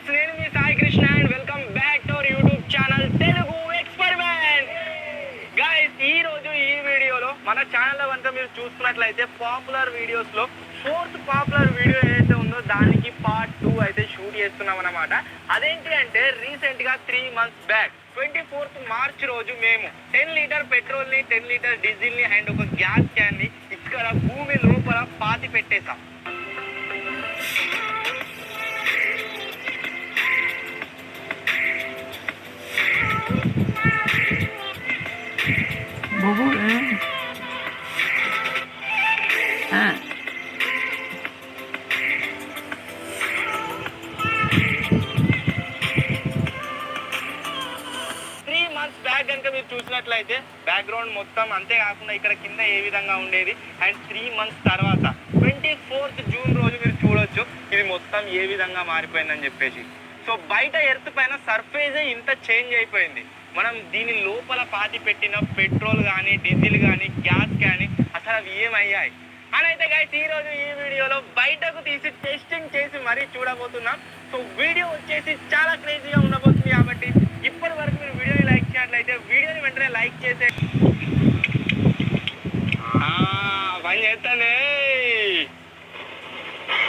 Guys, నేను మీ Sai Krishna and welcome back to our YouTube channel Telugu experiment. Guys, ఈ రోజు ఈ వీడియోలో మన ఛానల్లో కనుక మీరు చూస్తున్నట్లయితే పాపులర్ వీడియోస్ లో ఫోర్త్ పాపులర్ వీడియో ఏదైతే ఉందో దానికి పార్ట్ 2 అయితే షూట్ చేస్తున్నాం అన్నమాట. అదేంటి అంటే రీసెంట్ గా 3 months బ్యాక్ 24th March రోజు మేము 10 లీటర్ పెట్రోల్ ని 10 లీటర్ డీజిల్ ని అండ్ ఒక గ్యాస్ క్యాన్ ని ఇక్కడ భూమి లోపల పాతి పెట్టేసాం. Bobo, 3 months బ్యాక్ కనుక మీరు చూసినట్లయితే బ్యాక్గ్రౌండ్ మొత్తం అంతే కాకుండా ఇక్కడ కింద ఏ విధంగా ఉండేది అండ్ 3 months తర్వాత 24th June రోజు మీరు చూడొచ్చు ఇది మొత్తం ఏ విధంగా మారిపోయిందని చెప్పేసి. సో బయట ఎర్త్ పైన సర్ఫేజే ఇంత చేంజ్ అయిపోయింది. మనం దీని లోపల పాతి పెట్టిన పెట్రోల్ కానీ డీజిల్ కానీ గ్యాస్ కానీ అసలు అవి ఏమయ్యాయి అని అయితే గైస్ ఈ రోజు ఈ వీడియోలో బయటకు తీసి టెస్టింగ్ చేసి మరీ చూడబోతున్నాం. సో వీడియో వచ్చేసి చాలా క్రేజీగా ఉండబోతుంది కాబట్టి ఇప్పటి వరకు మీరు వీడియోని లైక్ చేయట్లయితే వీడియోని వెంటనే లైక్ చేసే పని చేస్తానే.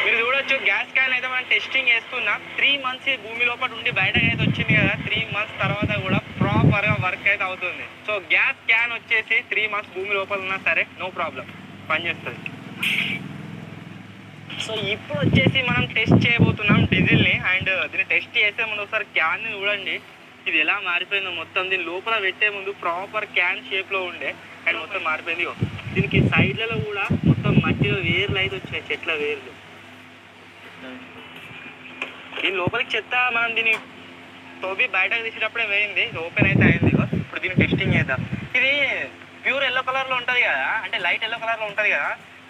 మీరు చూడొచ్చు గ్యాస్ క్యాన్ అయితే మనం టెస్టింగ్ చేస్తున్నాం. 3 months ఈ భూమి లోపల ఉండి బయటకు అయితే వచ్చింది కదా. 3 months తర్వాత కూడా ప్రాపర్ గా వర్క్ అయితే అవుతుంది. సో గ్యాస్ క్యాన్ వచ్చేసి 3 months భూమి లోపల ఉన్నా సరే నో ప్రాబ్లం పనిచేస్తుంది. సో ఇప్పుడు వచ్చేసి మనం టెస్ట్ చేయబోతున్నాం డీజిల్ ని అండ్ దీన్ని టెస్ట్ చేసే ముందు ఒకసారి క్యాన్ ని చూడండి ఇది ఎలా మారిపోయిందో. మొత్తం దీని లోపల పెట్టే ముందు ప్రాపర్ క్యాన్ షేప్ లో ఉండే అండ్ మొత్తం మారిపోయింది. దీనికి సైడ్లలో కూడా మొత్తం మట్టిలో వేర్లు అయితే వచ్చాయి, చెట్ల వేర్లు. దీని లోపలికి చెత్త మనం దీన్ని తోబి బయటకు తీసేటప్పుడే వేయింది, ఓపెన్ అయితే అయింది. ఇప్పుడు దీన్ని టెస్టింగ్ చేద్దాం. ఇది ప్యూర్ ఎల్లో కలర్ లో ఉంటది కదా, అంటే లైట్ ఎల్లో కలర్ లో ఉంటది కదా.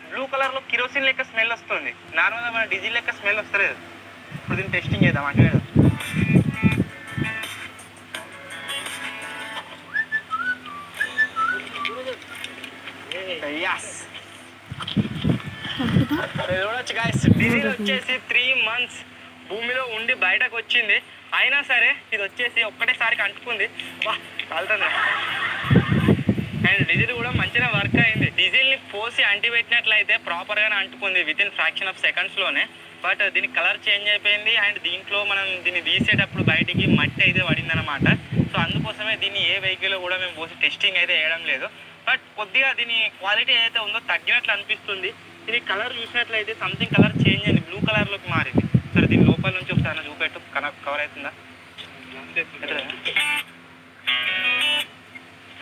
బ్లూ కలర్ లో కిరోసిన్ లెక్క స్మెల్ వస్తుంది, నార్మల్గా మన డీజిల్ లెక్క స్మెల్ వస్తలేదు. ఇప్పుడు దీన్ని టెస్టింగ్ చేద్దాం అంటే చూడొచ్చు గాయ్స్. డీజిల్ వచ్చేసి 3 months భూమిలో ఉండి బయటకు వచ్చింది. అయినా సరే ఇది వచ్చేసి ఒక్కటేసారికి అంటుకుంది, కాలుతుంది. అండ్ డీజిల్ కూడా మంచిగా వర్క్ అయింది. డీజిల్ ని పోసి అంటి పెట్టినట్లయితే ప్రాపర్ గానే అంటుకుంది with in fraction of seconds లోనే. బట్ దీని కలర్ చేంజ్ అయిపోయింది అండ్ దీంట్లో మనం దీన్ని తీసేటప్పుడు బయటికి మట్టి అయితే పడింది అనమాట. సో అందుకోసమే దీన్ని ఏ వెహికల్ కూడా మేము పోసి టెస్టింగ్ అయితే వేయడం లేదు. బట్ కొద్దిగా దీని క్వాలిటీ ఏదైతే ఉందో తగ్గినట్లు అనిపిస్తుంది. దీని కలర్ చూసినట్లయితే సంథింగ్ కలర్ చేంజ్ అయింది, బ్లూ కలర్ లోకి మారింది. సరే దీని లోపల నుంచి ఒకసారి చూపెట్టు, కవర్ అవుతుందా?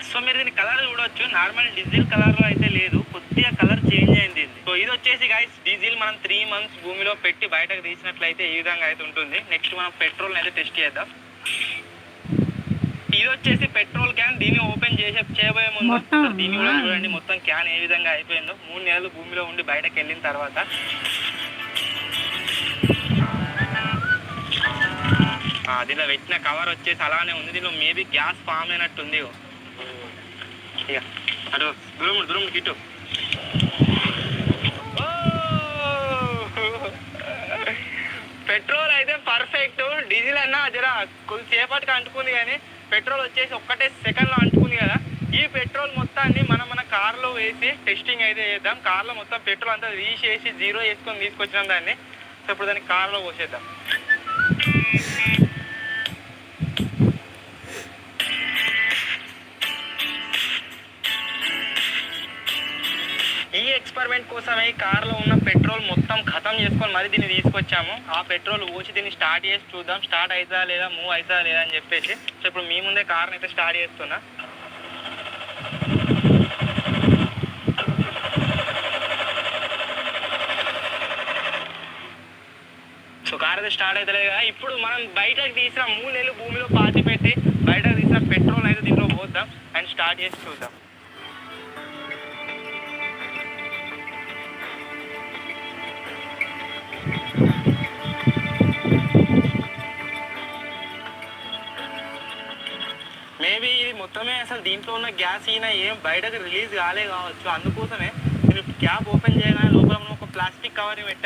సో మీరు దీని కలర్ చూడొచ్చు, నార్మల్ డీజిల్ కలర్ లో అయితే లేదు, కొద్దిగా కలర్ చేంజ్ అయింది. సో ఇది వచ్చేసి గైస్ డీజిల్ మనం 3 months భూమిలో పెట్టి బయటకు తీసినట్లయితే ఈ విధంగా అయితే ఉంటుంది. నెక్స్ట్ మనం పెట్రోల్ అయితే టెస్ట్ చేద్దాం. ఇది వచ్చేసి పెట్రోల్ క్యాన్. దీన్ని ఓపెన్ చేయబోయే ముందు దీన్ని కూడా చూడండి మొత్తం క్యాన్ ఏ విధంగా అయిపోయిందో. 3 నెలలు భూమిలో ఉండి బయటకు వెళ్ళిన తర్వాత దీనిలో పెట్టిన కవర్ వచ్చేసి అలానే ఉంది. దీనిలో మేబీ గ్యాస్ ఫామ్ అయినట్టుంది. ఇక అటు దూరం గిట్టు. పెట్రోల్ అయితే పర్ఫెక్ట్. డీజిల్ అన్నా జర కొద్దిసేపటికి అంటుకుంది కానీ పెట్రోల్ వచ్చేసి ఒక్కటే సెకండ్లో అంటుకుంది కదా. ఈ పెట్రోల్ మొత్తాన్ని మనం మన కార్లో వేసి టెస్టింగ్ అయితే చేద్దాం. కార్లో మొత్తం పెట్రోల్ అంతా తీసేసి 0 వేసుకొని తీసుకొచ్చినాం దాన్ని. సో ఇప్పుడు దాన్ని కార్లో పోసేద్దాం. ఈ ఎక్స్పెరిమెంట్ కోసమే కార్లో ఉన్న పెట్రోల్ మొత్తం ఖతం చేసుకొని మరి దీన్ని తీసుకొచ్చాము. ఆ పెట్రోల్ పోసి దీన్ని స్టార్ట్ చేసి చూద్దాం స్టార్ట్ అవుతుందా లేదా, మూవ్ అవుతుందా లేదా అని చెప్పేసి. సో ఇప్పుడు మీ ముందే కార్ని అయితే స్టార్ట్ చేస్తున్నా. సో కార్ అయితే స్టార్ట్ అవుతలేదు కదా. ఇప్పుడు మనం బయటకు తీసిన 3 నెలలు భూమిలో పాతి పెట్టి బయటకు తీసిన పెట్రోల్ అయితే దీంట్లో పోద్దాం అండ్ స్టార్ట్ చేసి చూద్దాం. మేబీ ఇది మొత్తమే అసలు దీంట్లో ఉన్న గ్యాస్ ఈయన ఏం బయటకు రిలీజ్ కాలే కావచ్చు. అందుకోసమే నేను క్యాప్ ఓపెన్ చేయగానే లోపల ఒక ప్లాస్టిక్ కవర్ని పెట్టాను.